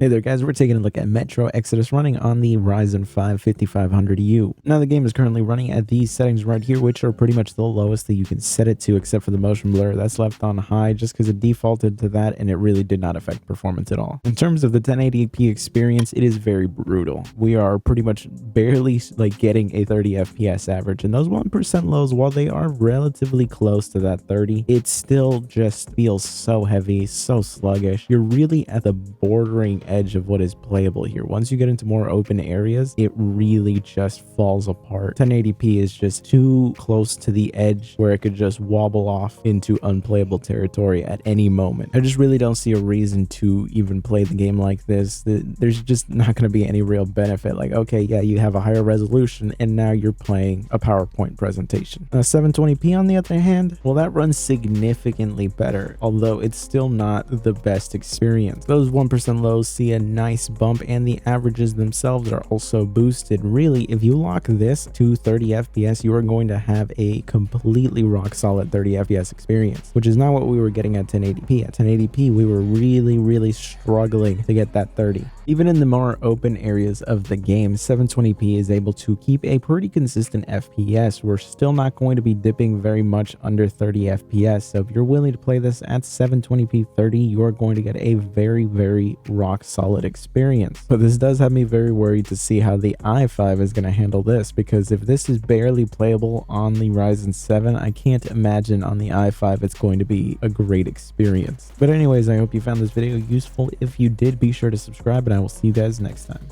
Hey there guys, we're taking a look at Metro Exodus running on the Ryzen 5 5500U. Now the game is currently running at these settings right here, which are pretty much the lowest that you can set it to, except for the motion blur. That's left on high just because it defaulted to that and it really did not affect performance at all. In terms of the 1080p experience, it is very brutal. We are pretty much barely getting a 30 FPS average, and those 1% lows, while they are relatively close to that 30, it still just feels so heavy, so sluggish. You're really at the bordering edge of what is playable here. Once you get into more open areas, it really just falls apart. 1080p is just too close to the edge where it could just wobble off into unplayable territory at any moment. I just really don't see a reason to even play the game like this. There's just not going to be any real benefit. Like, okay, yeah, you have a higher resolution and now you're playing a PowerPoint presentation. 720p on the other hand, well, that runs significantly better, although it's still not the best experience. Those 1% lows see a nice bump, and the averages themselves are also boosted. Really, if you lock this to 30 FPS, you are going to have a completely rock solid 30 FPS experience, which is not what we were getting at 1080p. At 1080p, we were really struggling to get that 30. Even in the more open areas of the game, 720p is able to keep a pretty consistent FPS. We're still not going to be dipping very much under 30 FPS. So if you're willing to play this at 720p 30, you are going to get a very rock solid experience. But this does have me very worried to see how the i5 is going to handle this, because if this is barely playable on the Ryzen 7, I can't imagine on the i5 it's going to be a great experience. But anyways, I hope you found this video useful. If you did, be sure to subscribe, and I will see you guys next time.